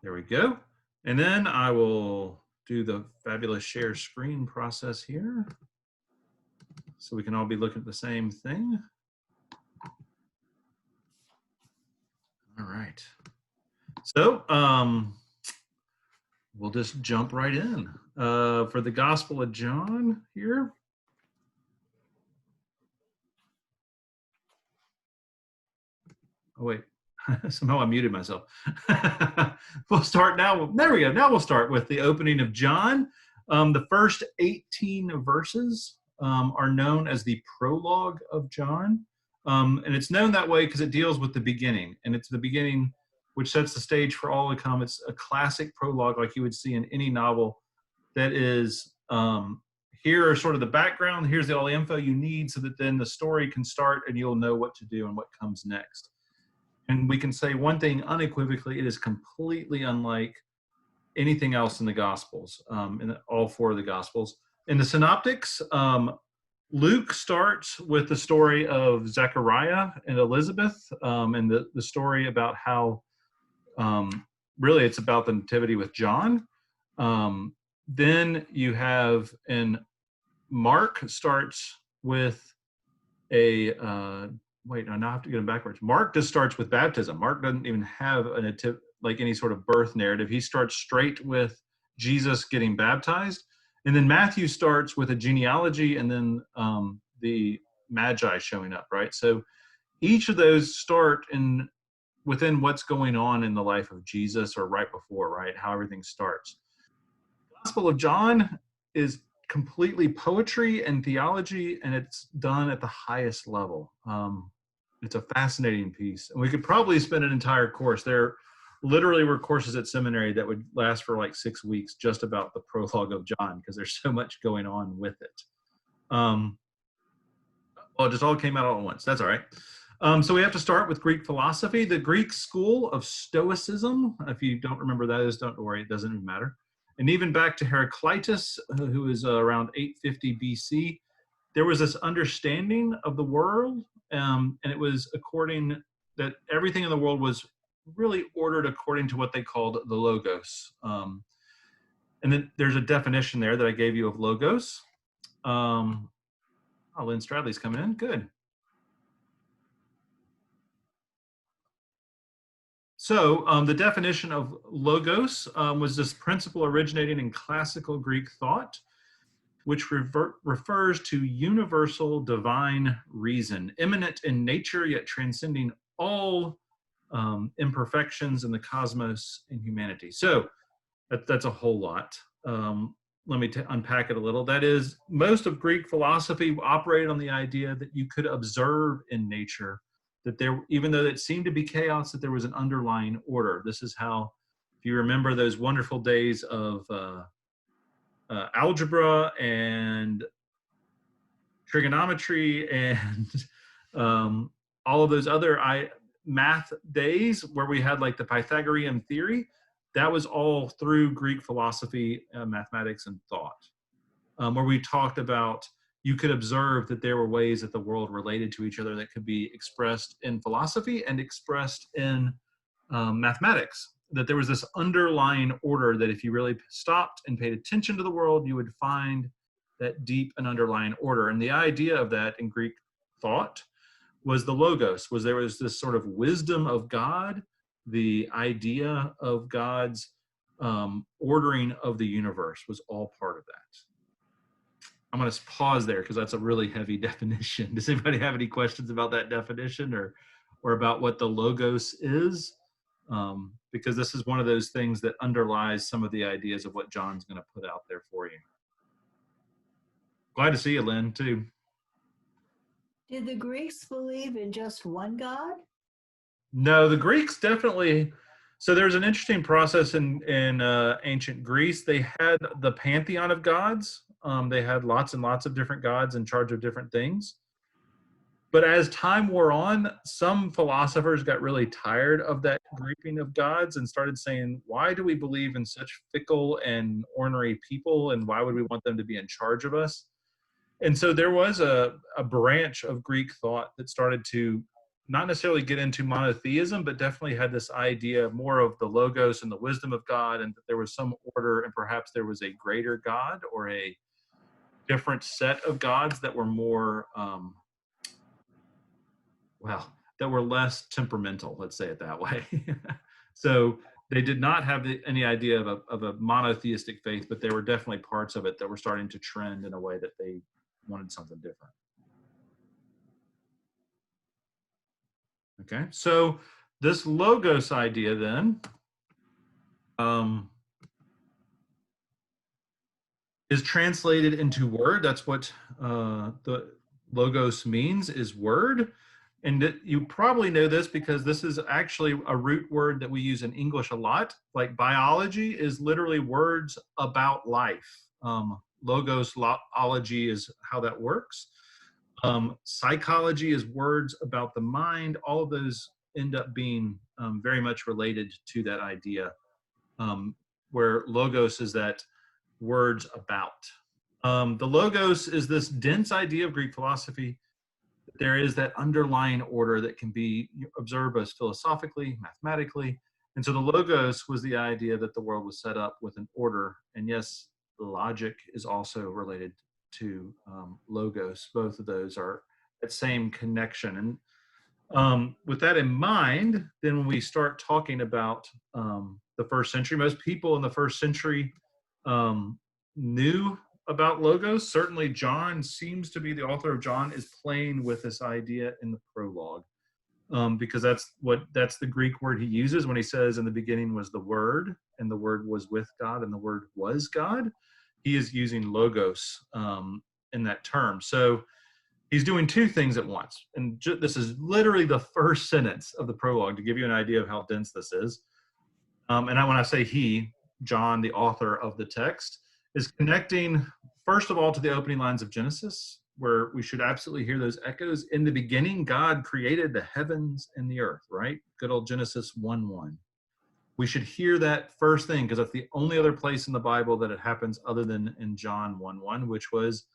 There we go. And then I will do the fabulous share screen process here, so we can all be looking at the same thing. All right. So we'll just jump right in. For the Gospel of John here. Oh, wait. Somehow I muted myself. We'll start now. There we go. Now we'll start with the opening of John. The first 18 verses are known as the prologue of John. And it's known that way because it deals with the beginning. And it's the beginning which sets the stage for all to come. It's a classic prologue like you would see in any novel that is, here are sort of the background. Here's all the info you need so that then the story can start and you'll know what to do and what comes next. And we can say one thing unequivocally, it is completely unlike anything else in the Gospels, in all four of the Gospels. In the Synoptics, Luke starts with the story of Zechariah and Elizabeth, and the story about how, really it's about the nativity with John. Then you have, in Mark starts with a, wait, no, now I have to get them backwards. Mark just starts with baptism. Mark doesn't even have like any sort of birth narrative. He starts straight with Jesus getting baptized. And then Matthew starts with a genealogy and then the Magi showing up, right? So each of those start within what's going on in the life of Jesus or right before, right? How everything starts. The Gospel of John is completely poetry and theology, and it's done at the highest level. It's a fascinating piece, and we could probably spend an entire course. There literally were courses at seminary that would last for like 6 weeks just about the prologue of John, because there's so much going on with it. Well, it just all came out all at once. That's all right. So we have to start with Greek philosophy. The Greek school of Stoicism, if you don't remember that is, don't worry, it doesn't even matter. And even back to Heraclitus, who is around 850 BC, there was this understanding of the world, and it was according that everything in the world was really ordered according to what they called the logos. And then there's a definition there that I gave you of logos. Oh, Lynn Stradley's coming in. Good. So the definition of logos was this principle originating in classical Greek thought, which refers to universal divine reason, immanent in nature, yet transcending all imperfections in the cosmos and humanity. So that's a whole lot. Let me unpack it a little. That is, most of Greek philosophy operated on the idea that you could observe in nature that there, even though it seemed to be chaos, that there was an underlying order. This is how, if you remember those wonderful days of algebra and trigonometry and all of those other math days where we had like the Pythagorean theory, that was all through Greek philosophy, mathematics, and thought, where we talked about you could observe that there were ways that the world related to each other that could be expressed in philosophy and expressed in mathematics. That there was this underlying order that if you really stopped and paid attention to the world, you would find that deep and underlying order. And the idea of that in Greek thought was the logos, was there was this sort of wisdom of God, the idea of God's ordering of the universe was all part of that. I'm going to pause there because that's a really heavy definition. Does anybody have any questions about that definition or about what the logos is? Because this is one of those things that underlies some of the ideas of what John's going to put out there for you. Glad to see you, Lynn, too. Did the Greeks believe in just one God? No, the Greeks definitely. So there's an interesting process in ancient Greece. They had the pantheon of gods. They had lots and lots of different gods in charge of different things. But as time wore on, some philosophers got really tired of that grouping of gods and started saying, why do we believe in such fickle and ornery people, and why would we want them to be in charge of us? And so there was a branch of Greek thought that started to not necessarily get into monotheism, but definitely had this idea more of the logos and the wisdom of God, and that there was some order, and perhaps there was a greater God or a different set of gods that were more, that were less temperamental, let's say it that way. So they did not have any idea of a monotheistic faith, but there were definitely parts of it that were starting to trend in a way that they wanted something different. Okay, so this logos idea then is translated into word. That's what the logos means, is word. And you probably know this because this is actually a root word that we use in English a lot. Like biology is literally words about life. Logos-ology is how that works. Psychology is words about the mind. All of those end up being very much related to that idea, where logos is that words about. The logos is this dense idea of Greek philosophy. There is that underlying order that can be observed both philosophically, mathematically. And so the logos was the idea that the world was set up with an order. And yes, logic is also related to logos. Both of those are that same connection. And with that in mind, then when we start talking about the first century, most people in the first century knew about logos. Certainly John seems to be, the author of John is playing with this idea in the prologue, because that's the Greek word he uses when he says in the beginning was the Word, and the Word was with God, and the Word was God. He is using logos in that term. So he's doing two things at once. And this is literally the first sentence of the prologue to give you an idea of how dense this is. And when I say he, John, the author of the text, is connecting, first of all, to the opening lines of Genesis, where we should absolutely hear those echoes. In the beginning, God created the heavens and the earth, right? Good old Genesis 1:1. We should hear that first thing, because that's the only other place in the Bible that it happens other than in John 1:1, which was,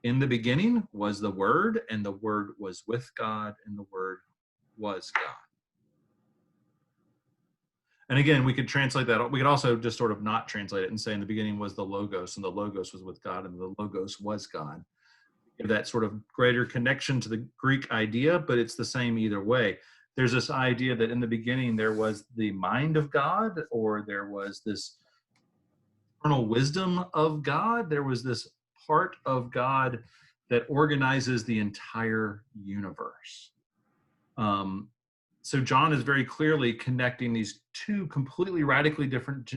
in the beginning was the Word, and the Word was with God, and the Word was God. And again, we could translate that. We could also just sort of not translate it and say in the beginning was the Logos, and the Logos was with God, and the Logos was God. Give that sort of greater connection to the Greek idea, but it's the same either way. There's this idea that in the beginning there was the mind of God, or there was this eternal wisdom of God. There was this part of God that organizes the entire universe. So John is very clearly connecting these two completely radically different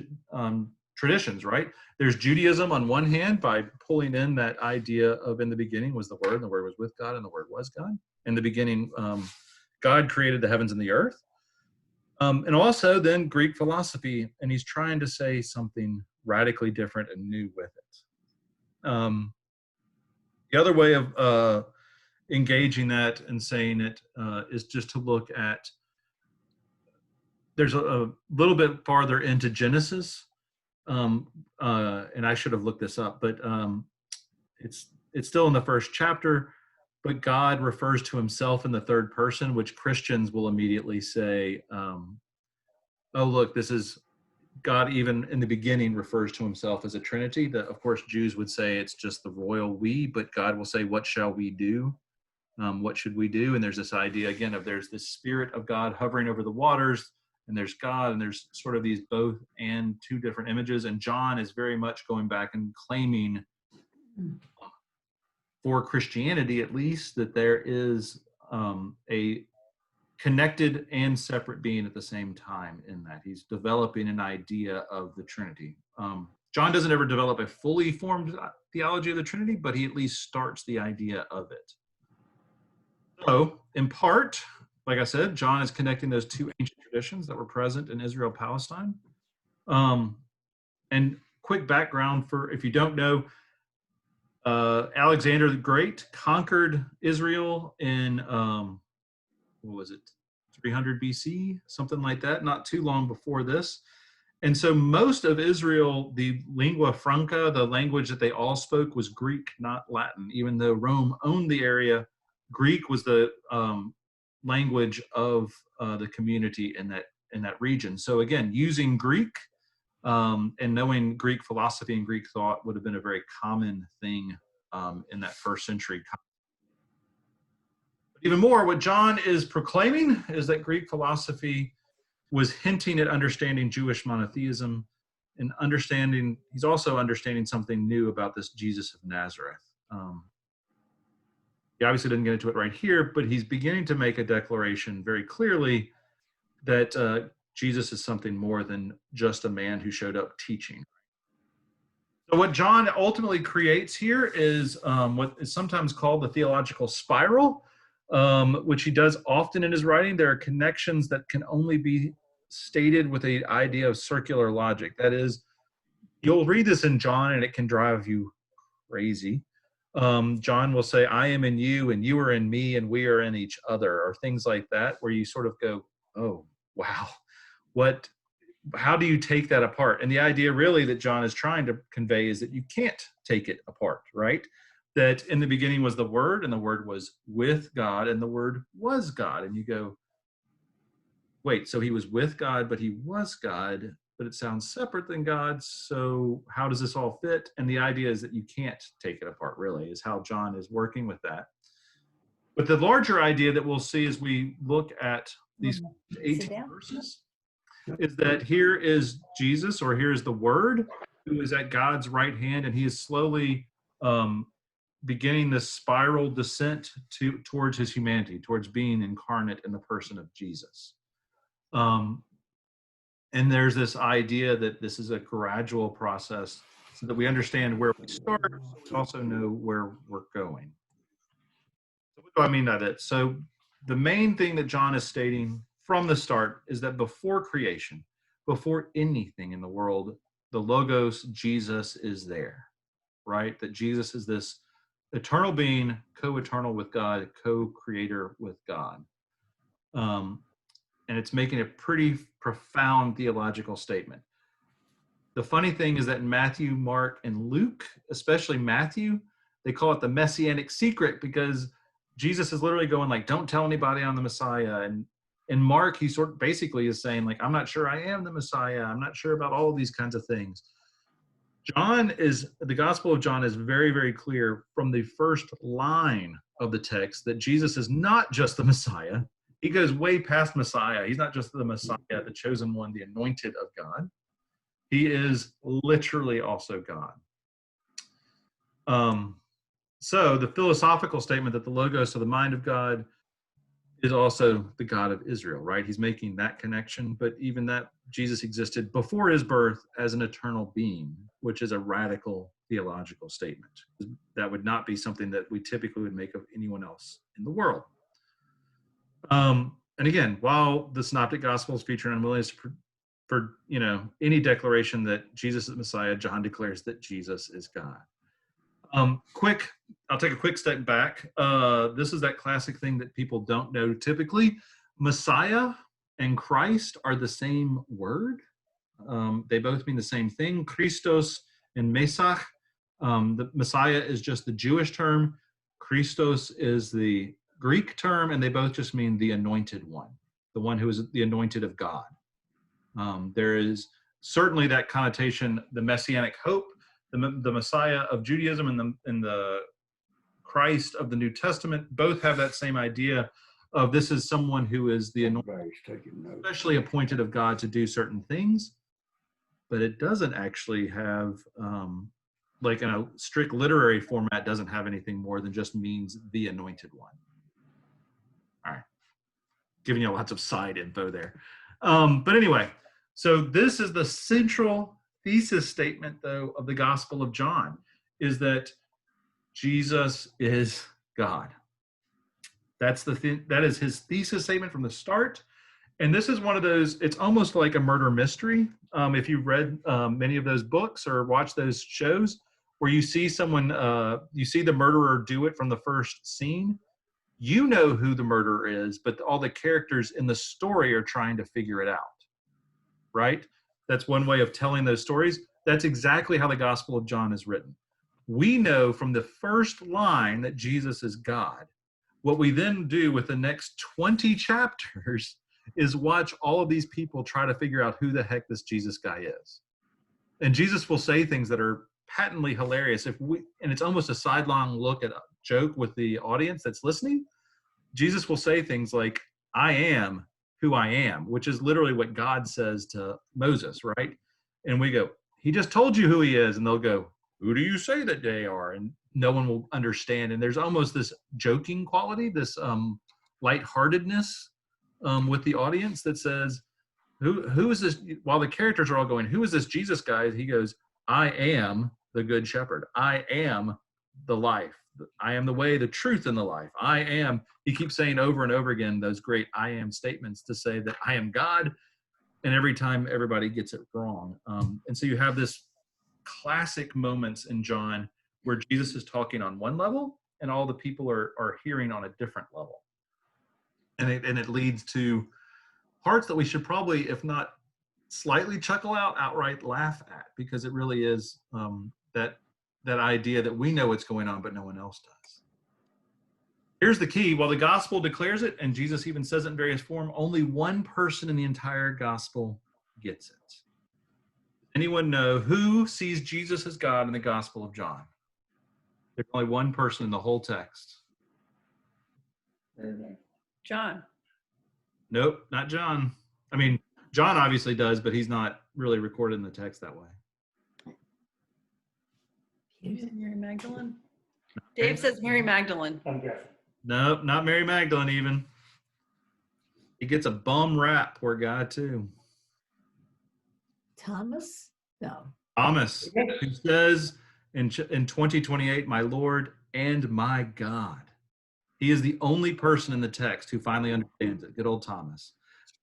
traditions, right? There's Judaism on one hand, by pulling in that idea of in the beginning was the Word, and the Word was with God, and the Word was God. In the beginning, God created the heavens and the earth. And also then Greek philosophy, and he's trying to say something radically different and new with it. The other way of engaging that and saying it is just to look at, there's a little bit farther into Genesis, and I should have looked this up, but it's still in the first chapter, but God refers to himself in the third person, which Christians will immediately say, oh, look, this is God even in the beginning refers to himself as a Trinity. That, of course, Jews would say it's just the royal we, but God will say, what shall we do? What should we do? And there's this idea, again, of there's this Spirit of God hovering over the waters, and there's God, and there's sort of these both and two different images. And John is very much going back and claiming, for Christianity at least, that there is a connected and separate being at the same time, in that he's developing an idea of the Trinity. John doesn't ever develop a fully formed theology of the Trinity, but he at least starts the idea of it. So, in part, like I said, John is connecting those two ancient traditions that were present in Israel-Palestine. And quick background for, if you don't know, Alexander the Great conquered Israel in, what was it, 300 BC, something like that, not too long before this. And so most of Israel, the lingua franca, the language that they all spoke, was Greek, not Latin. Even though Rome owned the area, Greek was the language of the community in that region. So again, using Greek and knowing Greek philosophy and Greek thought would have been a very common thing in that first century. Even more, what John is proclaiming is that Greek philosophy was hinting at understanding Jewish monotheism and he's also understanding something new about this Jesus of Nazareth. He obviously didn't get into it right here, but he's beginning to make a declaration very clearly that Jesus is something more than just a man who showed up teaching. So what John ultimately creates here is what is sometimes called the theological spiral, which he does often in his writing. There are connections that can only be stated with an idea of circular logic. That is, you'll read this in John and it can drive you crazy. John will say, I am in you and you are in me and we are in each other, or things like that, where you sort of go, oh, wow, how do you take that apart? And the idea really that John is trying to convey is that you can't take it apart, right? That in the beginning was the Word, and the Word was with God, and the Word was God. And you go, wait, so he was with God, but he was God, but it sounds separate than God. So how does this all fit? And the idea is that you can't take it apart, really, is how John is working with that. But the larger idea that we'll see as we look at these 18 verses is that here is Jesus, or here is the Word, who is at God's right hand, and he is slowly beginning this spiral descent towards his humanity, towards being incarnate in the person of Jesus. And there's this idea that this is a gradual process so that we understand where we start, so we also know where we're going. So what do I mean by that? So the main thing that John is stating from the start is that before creation, before anything in the world, the Logos, Jesus, is there, right? That Jesus is this eternal being, co-eternal with God, co-creator with God. And it's making a pretty profound theological statement. The funny thing is that in Matthew, Mark, and Luke, especially Matthew, they call it the Messianic secret, because Jesus is literally going like, don't tell anybody I'm the Messiah. And in Mark, he sort of basically is saying like, I'm not sure I am the Messiah. I'm not sure about all of these kinds of things. The Gospel of John is very, very clear from the first line of the text that Jesus is not just the Messiah. He goes way past Messiah. He's not just the Messiah, the chosen one, the anointed of God. He is literally also God. So the philosophical statement that the Logos, or the mind of God, is also the God of Israel, right? He's making that connection, but even that Jesus existed before his birth as an eternal being, which is a radical theological statement. That would not be something that we typically would make of anyone else in the world. And again, while the Synoptic Gospels feature an unwillingness for any declaration that Jesus is Messiah, John declares that Jesus is God. I'll take a quick step back. This is that classic thing that people don't know typically. Messiah and Christ are the same word. They both mean the same thing. Christos and Mesach. The Messiah is just the Jewish term. Christos is the Greek term, and they both just mean the anointed one, the one who is the anointed of God. There is certainly that connotation, the messianic hope, the Messiah of Judaism and the Christ of the New Testament both have that same idea of this is someone who is the anointed, especially appointed of God to do certain things, but it doesn't actually have, like in a strict literary format, doesn't have anything more than just means the anointed one. All right, giving you lots of side info there. But anyway, so this is the central thesis statement, though, of the Gospel of John, is that Jesus is God. That is his thesis statement from the start. And this is one of those, it's almost like a murder mystery. If you've read many of those books or watched those shows where you see someone, you see the murderer do it from the first scene, you know who the murderer is, but all the characters in the story are trying to figure it out, right? That's one way of telling those stories. That's exactly how the Gospel of John is written. We know from the first line that Jesus is God, What we then do with the next 20 chapters is watch all of these people try to figure out who the heck this Jesus guy is. And Jesus will say things that are patently hilarious. And it's almost a sidelong look at a joke with the audience that's listening. Jesus will say things like, I am who I am, which is literally what God says to Moses, right? And we go, he just told you who he is. And they'll go, who do you say that they are? And no one will understand. And there's almost this joking quality, this lightheartedness with the audience that says, who is this? While the characters are all going, who is this Jesus guy? He goes, I am the good shepherd. I am the life. I am the way, the truth, and the life. I am. He keeps saying over and over again those great I am statements to say that I am God. And every time everybody gets it wrong. And so you have this classic moments in John where Jesus is talking on one level and all the people are hearing on a different level. And it leads to parts that we should probably, if not slightly chuckle out, outright laugh at, because it really is that idea that we know what's going on, but no one else does. Here's the key. While the gospel declares it, and Jesus even says it in various forms, only one person in the entire gospel gets it. Anyone know who sees Jesus as God in the Gospel of John? There's only one person in the whole text. John. Nope, not John. I mean, John obviously does, but he's not really recorded in the text that way. Mary Magdalene? Dave says Mary Magdalene. I'm guessing. Nope, not Mary Magdalene even. He gets a bum rap, poor guy, too. Thomas? No. Thomas, who says in 2028, my Lord and my God. He is the only person in the text who finally understands it. Good old Thomas.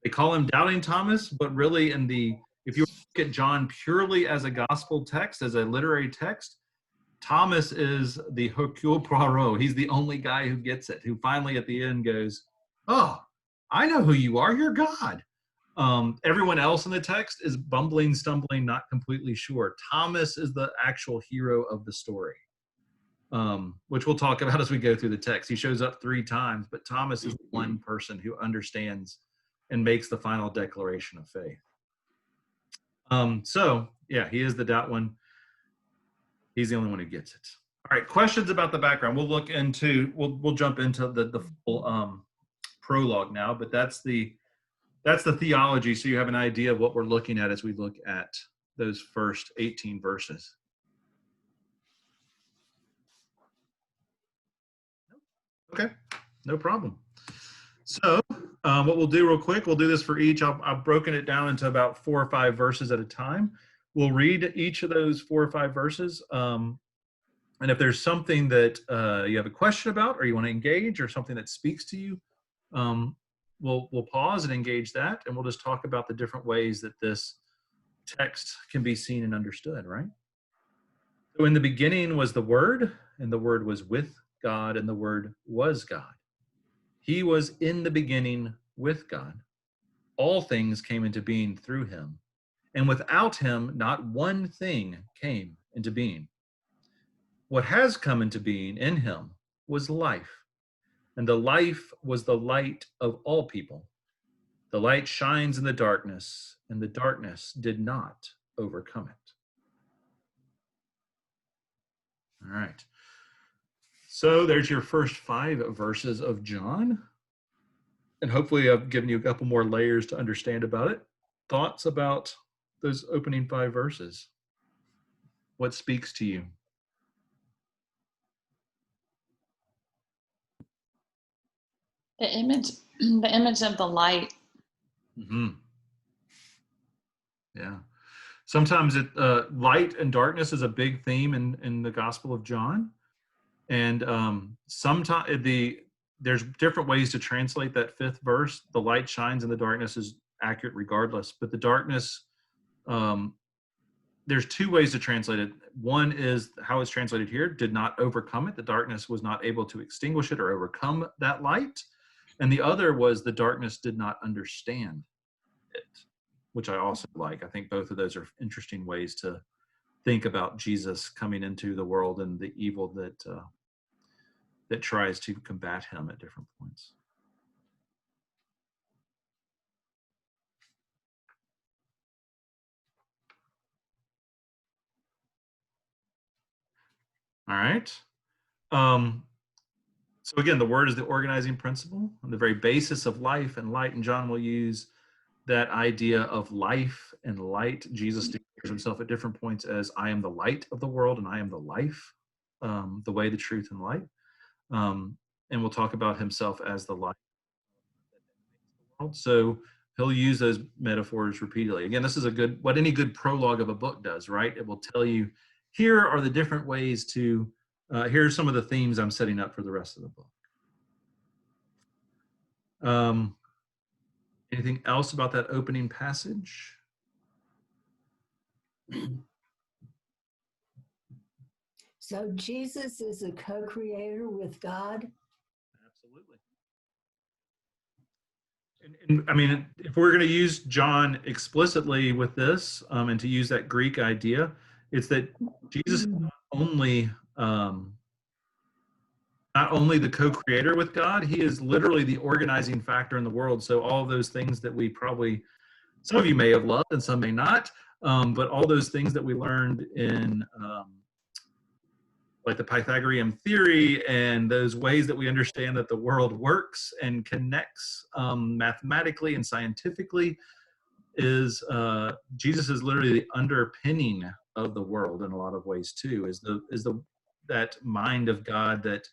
They call him Doubting Thomas, but really if you look at John purely as a gospel text, as a literary text, Thomas is the Hercule Poirot. He's the only guy who gets it, who finally at the end goes, oh, I know who you are. You're God. Everyone else in the text is bumbling, stumbling, not completely sure. Thomas is the actual hero of the story, which we'll talk about as we go through the text. He shows up 3 times, but Thomas is the one person who understands and makes the final declaration of faith. So, yeah, he is the doubt one. He's the only one who gets it. All right, questions about the background. We'll jump into the full prologue now, but that's the theology, so you have an idea of what we're looking at as we look at those first 18 verses. Okay, no problem. So what we'll do real quick, we'll do this for each. I've broken it down into about 4 or 5 verses at a time. We'll read each of those 4 or 5 verses. And if there's something that you have a question about or you want to engage or something that speaks to you, we'll pause and engage that, and we'll just talk about the different ways that this text can be seen and understood, right? So in the beginning was the Word, and the Word was with God, and the Word was God. He was in the beginning with God. All things came into being through him, and without him not one thing came into being. What has come into being in him was life, and the life was the light of all people. The light shines in the darkness, and the darkness did not overcome it. All right. So there's your first 5 verses of John. And hopefully I've given you a couple more layers to understand about it. Thoughts about those opening 5 verses? What speaks to you? The image of the light. Mm-hmm. Yeah. Sometimes light and darkness is a big theme in the Gospel of John. And sometimes there's different ways to translate that 5th verse. The light shines and the darkness is accurate regardless. But the darkness, there's 2 ways to translate it. One is how it's translated here, did not overcome it. The darkness was not able to extinguish it or overcome that light. And the other was the darkness did not understand it, which I also like. I think both of those are interesting ways to think about Jesus coming into the world and the evil that tries to combat him at different points. All right. So again, the word is the organizing principle, and the very basis of life and light. And John will use that idea of life and light. Jesus declares himself at different points as, I am the light of the world, and I am the life, the way, the truth, and light. And we'll talk about himself as the light. So he'll use those metaphors repeatedly. Again, this is what any good prologue of a book does, right? It will tell you, here are the different ways to, here are some of the themes I'm setting up for the rest of the book. Anything else about that opening passage? So Jesus is a co-creator with God? Absolutely. And I mean, if we're going to use John explicitly with this, and to use that Greek idea, it's that Jesus is not only the co-creator with God, he is literally the organizing factor in the world. So all of those things that we probably, some of you may have loved and some may not, but all those things that we learned in like the Pythagorean theory and those ways that we understand that the world works and connects mathematically and scientifically, is Jesus is literally the underpinning of the world in a lot of ways too, is that mind of God that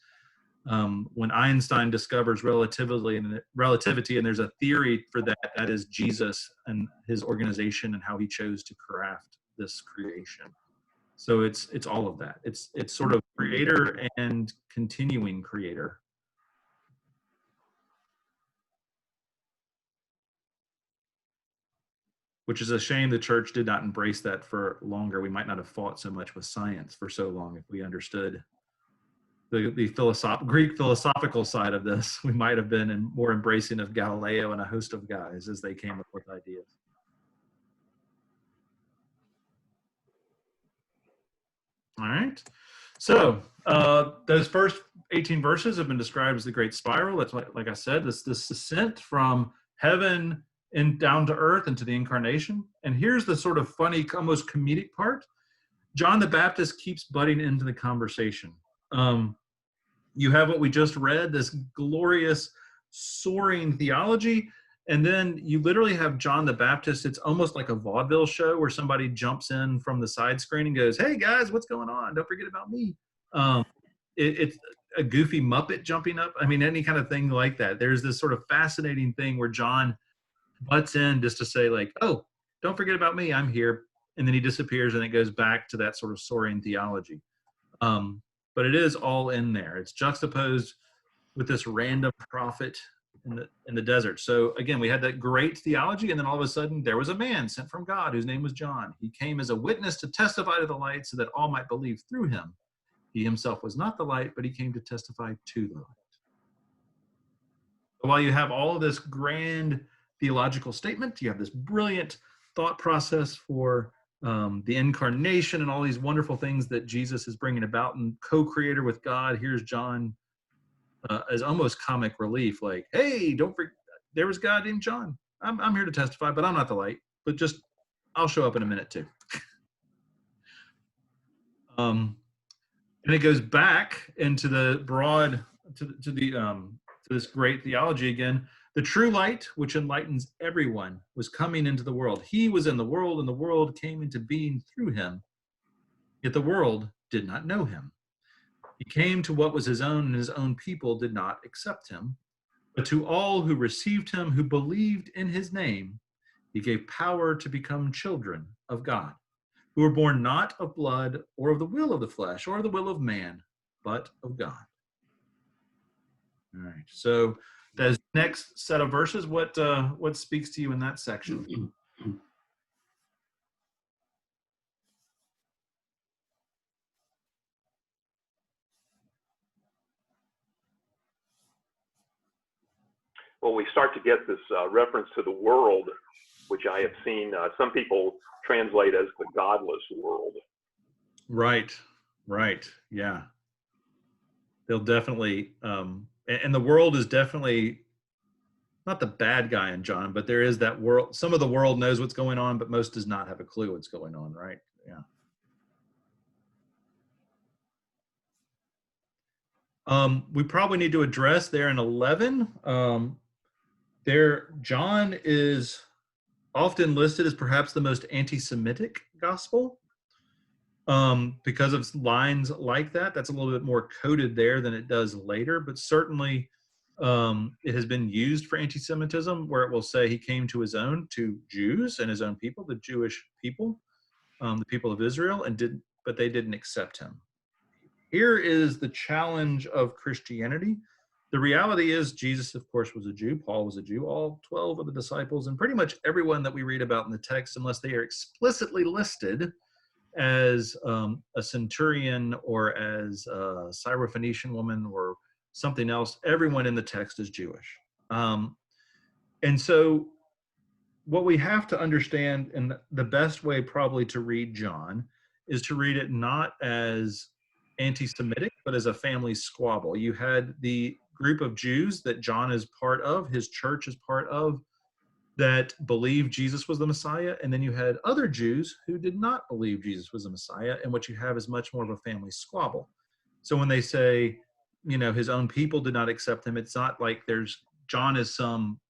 when Einstein discovers relativity and there's a theory for that, that is Jesus and his organization and how he chose to craft this creation. So it's all of that. It's sort of creator and continuing creator. Which is a shame the church did not embrace that for longer. We might not have fought so much with science for so long if we understood the Greek philosophical side of this. We might have been more embracing of Galileo and a host of guys as they came up with ideas. All right. So those first 18 verses have been described as the Great Spiral. That's like I said, this ascent from heaven and down to earth into the incarnation. And here's the sort of funny, almost comedic part. John the Baptist keeps butting into the conversation. You have what we just read, this glorious, soaring theology. And then you literally have John the Baptist. It's almost like a vaudeville show where somebody jumps in from the side screen and goes, hey guys, what's going on? Don't forget about me. It's a goofy Muppet jumping up. I mean, any kind of thing like that. There's this sort of fascinating thing where John butts in just to say like, oh, don't forget about me, I'm here. And then he disappears and it goes back to that sort of soaring theology. But it is all in there. It's juxtaposed with this random prophet in the desert. So again, we had that great theology, and then all of a sudden there was a man sent from God whose name was John. He came as a witness to testify to the light so that all might believe through him. He himself was not the light, but he came to testify to the light. So while you have all of this grand theological statement, you have this brilliant thought process for the incarnation and all these wonderful things that Jesus is bringing about, and co-creator with God. Here's John as almost comic relief, like, hey, don't forget, there was God named John. I'm here to testify, but I'm not the light. But just, I'll show up in a minute too. And it goes back into the broad, to this great theology again. The true light, which enlightens everyone, was coming into the world. He was in the world, and the world came into being through him. Yet the world did not know him. He came to what was his own, and his own people did not accept him. But to all who received him, who believed in his name, he gave power to become children of God, who were born not of blood or of the will of the flesh or the will of man, but of God. All right. So the next set of verses, what speaks to you in that section? Well, we start to get this reference to the world, which I have seen some people translate as the godless world. Right. Yeah. they'll definitely, and the world is definitely not the bad guy in John, but there is that world. Some of the world knows what's going on, but most does not have a clue what's going on, right? Yeah. We probably need to address there in 11. There, John is often listed as perhaps the most anti-Semitic gospel because of lines like that. That's a little bit more coded there than it does later, but certainly it has been used for anti-Semitism, where it will say he came to his own, to Jews and his own people, the Jewish people, the people of Israel, but they didn't accept him. Here is the challenge of Christianity. The reality is Jesus, of course, was a Jew. Paul was a Jew. All 12 of the disciples, and pretty much everyone that we read about in the text, unless they are explicitly listed as a centurion or as a Syrophoenician woman or something else, everyone in the text is Jewish. And so what we have to understand, and the best way probably to read John, is to read it not as anti-Semitic, but as a family squabble. You had the group of Jews that John is part of, his church is part of, that believed Jesus was the Messiah, and then you had other Jews who did not believe Jesus was the Messiah, and what you have is much more of a family squabble. So when they say, his own people did not accept him, it's not like John is some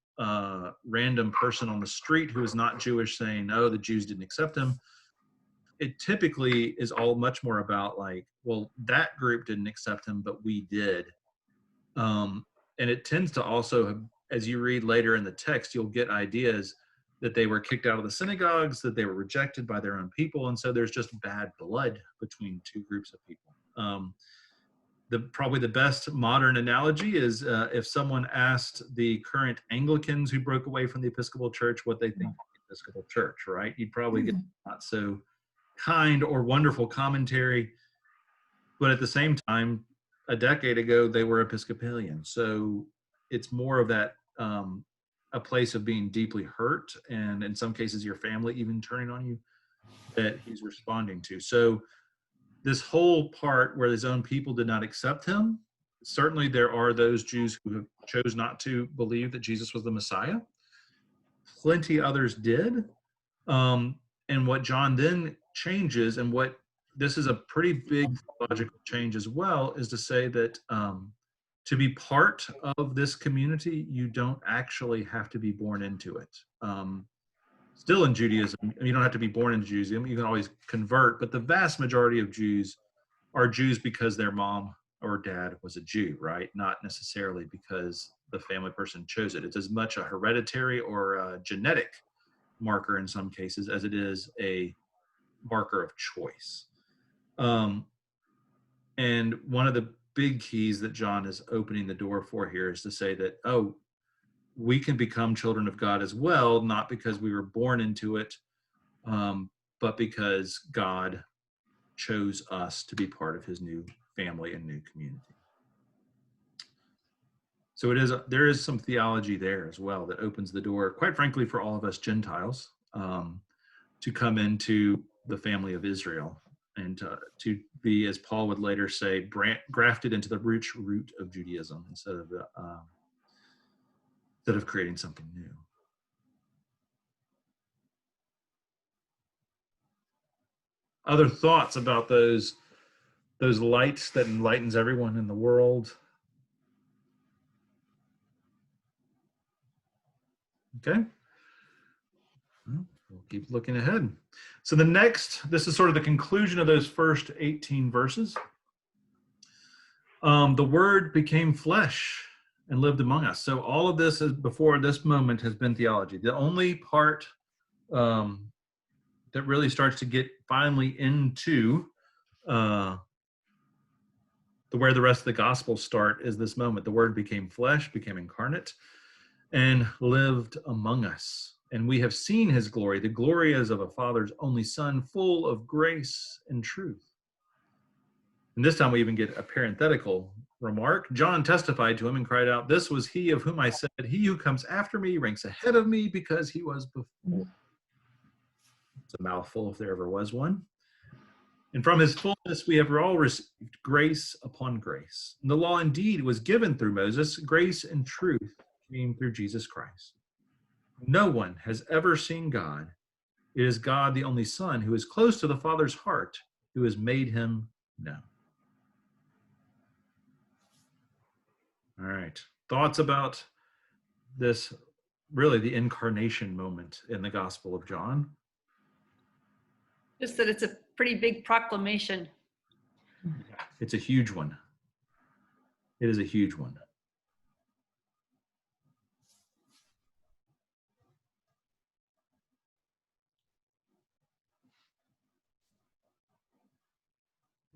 random person on the street who is not Jewish saying, oh, the Jews didn't accept him. It typically is all much more about like, well, that group didn't accept him, but we did. And it tends to also, as you read later in the text, you'll get ideas that they were kicked out of the synagogues, that they were rejected by their own people. And so there's just bad blood between two groups of people. Probably the best modern analogy is if someone asked the current Anglicans who broke away from the Episcopal Church what they think of the Episcopal Church, right? You'd probably get not so kind or wonderful commentary. But at the same time, a decade ago, they were Episcopalian. So it's more of that, a place of being deeply hurt, and in some cases, your family even turning on you, that he's responding to. So this whole part where his own people did not accept him, certainly there are those Jews who chose not to believe that Jesus was the Messiah. Plenty others did. And what John then changes, and this is a pretty big theological change as well, is to say that to be part of this community, you don't actually have to be born into it. Still in Judaism, you don't have to be born into Judaism. You can always convert, but the vast majority of Jews are Jews because their mom or dad was a Jew, right? Not necessarily because the family person chose it. It's as much a hereditary or a genetic marker in some cases as it is a marker of choice. And one of the big keys that John is opening the door for here is to say that, we can become children of God as well, not because we were born into it, but because God chose us to be part of his new family and new community. So there is some theology there as well that opens the door, quite frankly, for all of us Gentiles to come into the family of Israel and to be, as Paul would later say, grafted into the rich root of Judaism instead of creating something new. Other thoughts about those lights that enlightens everyone in the world? Okay. We'll keep looking ahead. So this is sort of the conclusion of those first 18 verses. The Word became flesh and lived among us. So all of this before this moment has been theology. The only part that really starts to get finally into where the rest of the Gospels start is this moment. The Word became flesh, became incarnate, and lived among us. And we have seen his glory. The glory as of a Father's only Son, full of grace and truth. And this time we even get a parenthetical remark. John testified to him and cried out, "This was he of whom I said, he who comes after me ranks ahead of me because he was before." It's a mouthful if there ever was one. And from his fullness we have all received grace upon grace. And the law indeed was given through Moses. Grace and truth came through Jesus Christ. No one has ever seen God. It is God, the only Son, who is close to the Father's heart, who has made him known. All right. Thoughts about this, really the incarnation moment in the Gospel of John? Just that it's a pretty big proclamation. It's a huge one. It is a huge one.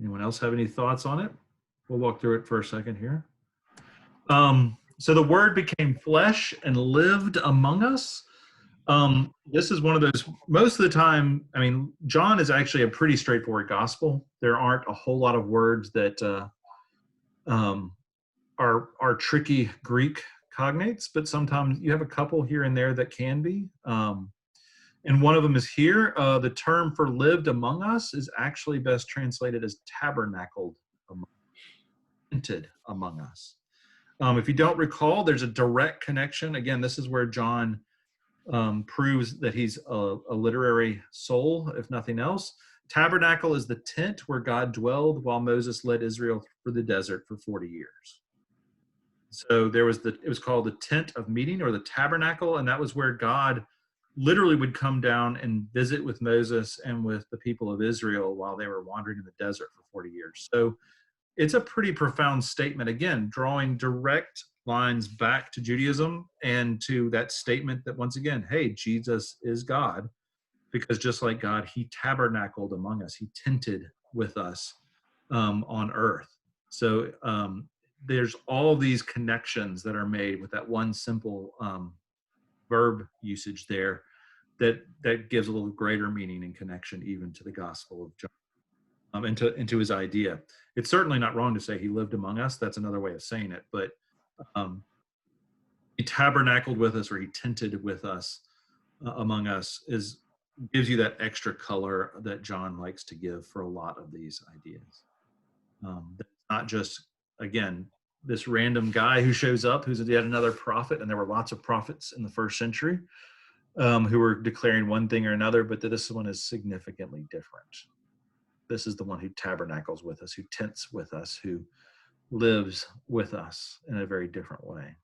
Anyone else have any thoughts on it? We'll walk through it for a second here. So the Word became flesh and lived among us. This is one of those, most of the time, I mean, John is actually a pretty straightforward gospel. There aren't a whole lot of words that are tricky Greek cognates, but sometimes you have a couple here and there that can be. And one of them is here. The term for lived among us is actually best translated as tabernacled among us. If you don't recall, there's a direct connection. Again, this is where John proves that he's a literary soul, if nothing else. Tabernacle is the tent where God dwelled while Moses led Israel through the desert for 40 years. So there was it was called the tent of meeting, or the tabernacle, and that was where God literally would come down and visit with Moses and with the people of Israel while they were wandering in the desert for 40 years. So it's a pretty profound statement, again, drawing direct lines back to Judaism and to that statement that, once again, hey, Jesus is God, because just like God, he tabernacled among us. He tented with us on earth. So there's all these connections that are made with that one simple verb usage there that gives a little greater meaning and connection even to the Gospel of John, into his idea. It's certainly not wrong to say he lived among us. That's another way of saying it. But he tabernacled with us, or he tented with us among us, gives you that extra color that John likes to give for a lot of these ideas. That's not just, again, this random guy who shows up who's yet another prophet, and there were lots of prophets in the first century who were declaring one thing or another, but this one is significantly different. This is the one who tabernacles with us, who tents with us, who lives with us in a very different way.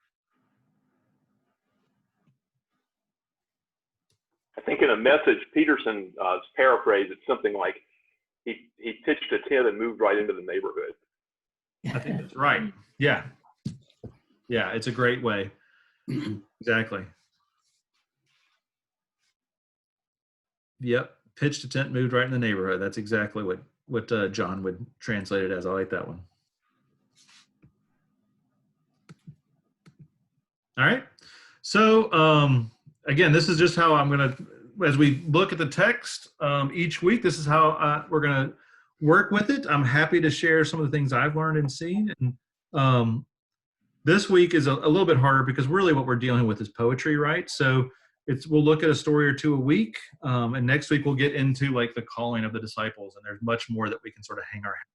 I think in a Message, Peterson's paraphrase, it's something like, he pitched a tent and moved right into the neighborhood. I think that's right. Yeah. Yeah, it's a great way. Exactly. Yep. Pitched a tent, moved right in the neighborhood. That's exactly what John would translate it as. I like that one. All right. So again, this is just how I'm going to, as we look at the text each week, this is how we're going to work with it. I'm happy to share some of the things I've learned and seen. And this week is a little bit harder because really what we're dealing with is poetry, right? So we'll look at a story or two a week, and next week we'll get into like the calling of the disciples, and there's much more that we can sort of hang our hat.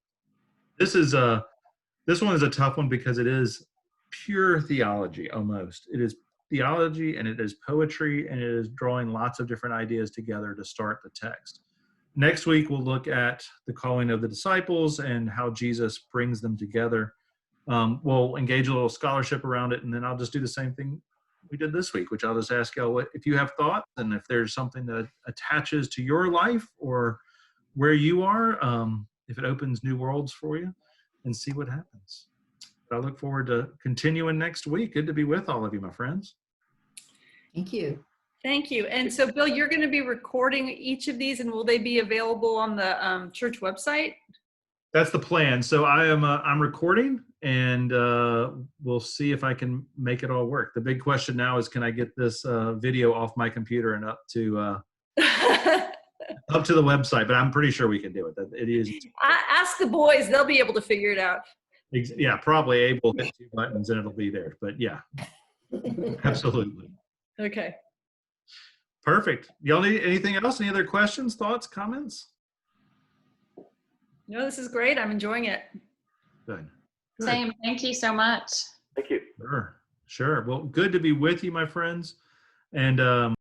This one is a tough one because it is pure theology almost. It is theology, and it is poetry, and it is drawing lots of different ideas together to start the text. Next week we'll look at the calling of the disciples and how Jesus brings them together. We'll engage a little scholarship around it, and then I'll just do the same thing we did this week, which I'll just ask y'all if you have thoughts, and if there's something that attaches to your life or where you are, if it opens new worlds for you, and see what happens. But I look forward to continuing next week. Good to be with all of you, my friends. Thank you. Thank you. And so, Bill, you're going to be recording each of these, and will they be available on the church website? That's the plan. So I'm recording, and we'll see if I can make it all work. The big question now is, can I get this video off my computer and up to the website? But I'm pretty sure we can do it. It is. Ask the boys; they'll be able to figure it out. Yeah, probably able to hit 2 buttons and it'll be there. But yeah, absolutely. Okay. Perfect. Y'all need anything else? Any other questions, thoughts, comments? No, this is great. I'm enjoying it. Good. Good. Same. Thank you so much. Thank you. Sure. Sure. Well, good to be with you, my friends. And